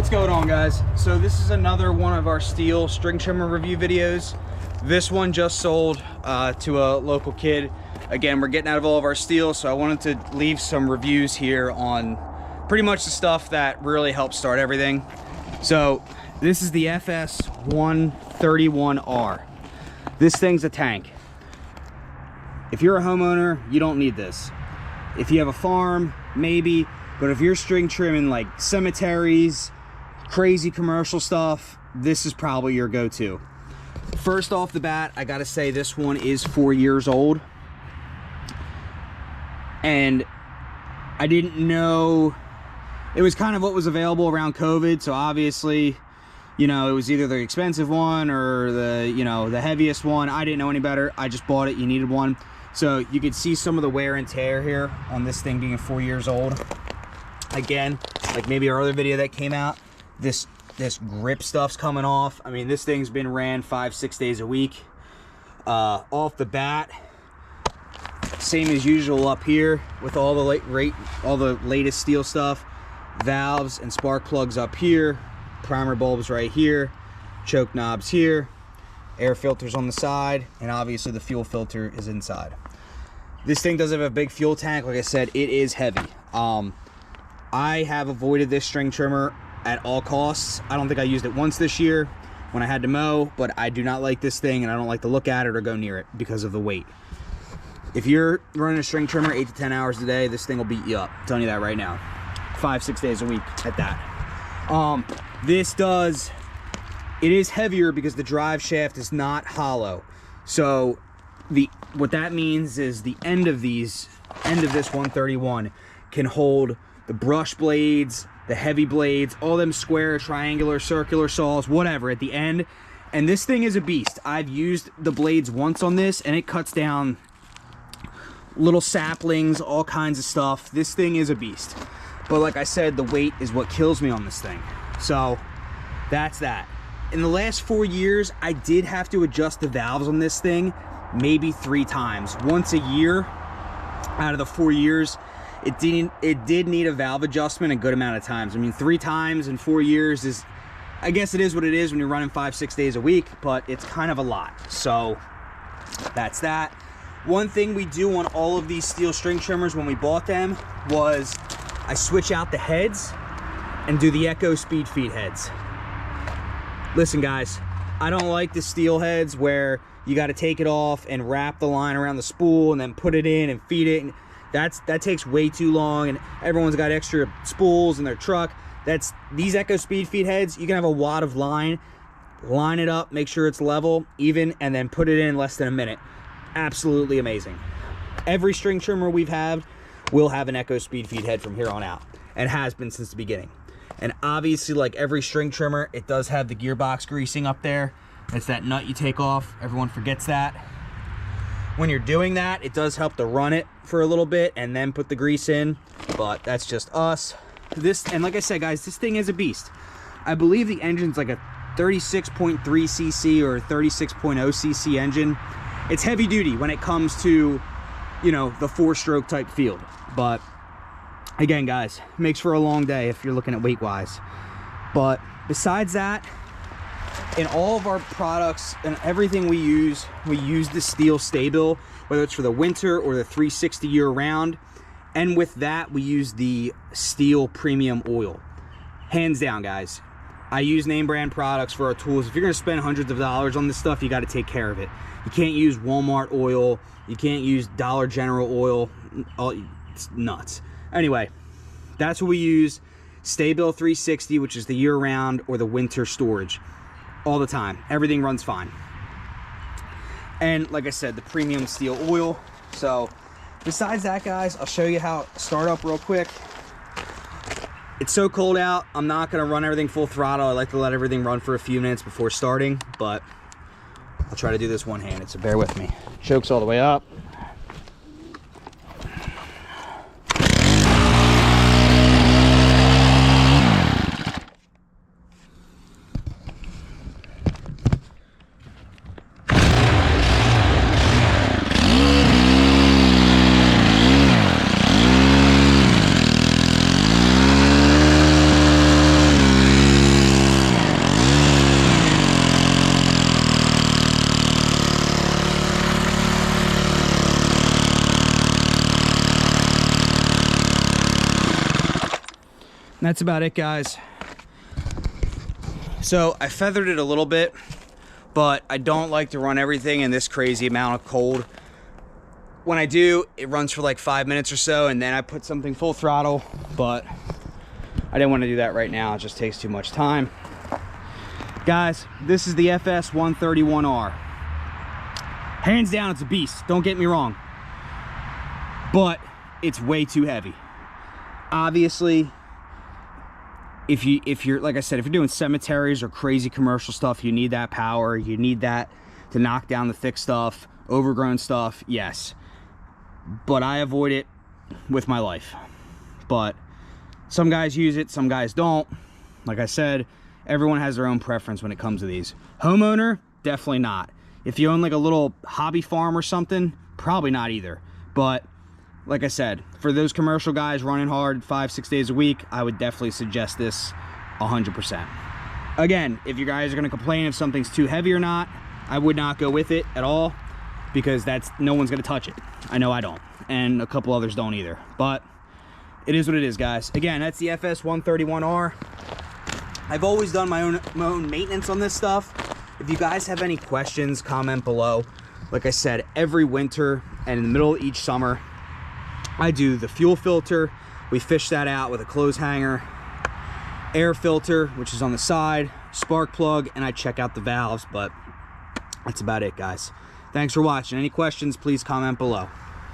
What's going on, guys? So this is another one of our STIHL string trimmer review videos. This one just sold to a local kid. Again, we're getting out of all of our STIHL, so I wanted to leave some reviews here on pretty much the stuff that really helps start everything. So this is the FS-131R. This thing's a tank. If you're a homeowner, you don't need this. If you have a farm, maybe, but if you're string trimming like cemeteries, crazy commercial stuff, this is probably your go-to. First off the bat, I gotta say this one is 4 years old. And I didn't know, it was kind of what was available around COVID, so obviously, you know, it was either the expensive one or the, you know, the heaviest one. I didn't know any better. I just bought it. You needed one. So you could see some of the wear and tear here on this thing being 4 years old. Again, like maybe our other video that came out, this grip stuff's coming off. I mean, this thing's been ran 5-6 days a week. Off the bat, same as usual up here with all the latest STIHL stuff. Valves and spark plugs up here, primer bulbs right here, choke knobs here, air filters on the side, and obviously the fuel filter is inside. This thing does have a big fuel tank. Like I said, it is heavy. I have avoided this string trimmer at all costs. I don't think I used it once this year when I had to mow, but I do not like this thing and I don't like to look at it or go near it because of the weight. If you're running a string trimmer 8 to 10 hours a day, this thing will beat you up. I'm telling you that right now. 5-6 days a week at that. It is heavier because the drive shaft is not hollow. So what that means is the end of this 131 can hold the brush blades, the heavy blades, all them square, triangular, circular saws, whatever at the end. And this thing is a beast. I've used the blades once on this and it cuts down little saplings, all kinds of stuff. This thing is a beast. But like I said, the weight is what kills me on this thing. So that's that. In the last 4 years, I did have to adjust the valves on this thing maybe 3 times. Once a year out of the 4 years, it did need a valve adjustment a good amount of times. I mean, 3 times in 4 years is, I guess it is what it is when you're running 5-6 days a week, but it's kind of a lot. So that's that. One thing we do on all of these STIHL string trimmers when we bought them was I switch out the heads and do the Echo speed feed heads. Listen guys, I don't like the STIHL heads where you got to take it off and wrap the line around the spool and then put it in and feed it. That takes way too long, and everyone's got extra spools in their truck. These Echo speed feed heads, you can have a wad of line it up, make sure it's level, even, and then put it in less than a minute. Absolutely amazing. Every string trimmer we've had will have an Echo speed feed head from here on out, and has been since the beginning. And obviously, like every string trimmer, it does have the gearbox greasing up there. It's that nut you take off. Everyone forgets that. When you're doing that, it does help to run it for a little bit and then put the grease in, but that's just us. And like I said, guys, this thing is a beast. I believe the engine's like a 36.3 cc or 36.0 cc engine. It's heavy duty when it comes to, you know, the 4-stroke type field. But again, guys, makes for a long day if you're looking at weight wise. But besides that, in all of our products and everything we use the STIHL Sta-Bil, whether it's for the winter or the 360 year round. And with that, we use the STIHL Premium Oil. Hands down, guys. I use name brand products for our tools. If you're gonna spend hundreds of dollars on this stuff, you gotta take care of it. You can't use Walmart oil. You can't use Dollar General oil. It's nuts. Anyway, that's what we use. Sta-Bil 360, which is the year round or the winter storage. All the time. Everything runs fine. And like I said, the premium STIHL oil. So besides that, guys, I'll show you how to start up real quick. It's so cold out, I'm not going to run everything full throttle. I like to let everything run for a few minutes before starting, but I'll try to do this one-handed, so bear with me. Choke's all the way up. That's about it, guys. So I feathered it a little bit, but I don't like to run everything in this crazy amount of cold. When I do, it runs for like 5 minutes or so, and then I put something full throttle, but I didn't want to do that right now. It just takes too much time. Guys, this is the FS-131R. Hands down, it's a beast. Don't get me wrong. But it's way too heavy. Obviously, if you're like I said, if you're doing cemeteries or crazy commercial stuff, you need that power. You need that to knock down the thick stuff, overgrown stuff, yes. But I avoid it with my life. But some guys use it, some guys don't. Like I said, everyone has their own preference when it comes to these. Homeowner, definitely not. If you own like a little hobby farm or something, probably not either. But like I said, for those commercial guys running hard 5-6 days a week, I would definitely suggest this 100%. Again, if you guys are gonna complain if something's too heavy or not, I would not go with it at all, because no one's gonna touch it. I know I don't, and a couple others don't either. But it is what it is, guys. Again, that's the FS-131R. I've always done my own maintenance on this stuff. If you guys have any questions, comment below. Like I said, every winter and in the middle of each summer, I do the fuel filter. We fish that out with a clothes hanger, air filter, which is on the side, spark plug, and I check out the valves. But that's about it, guys. Thanks for watching. Any questions, please comment below.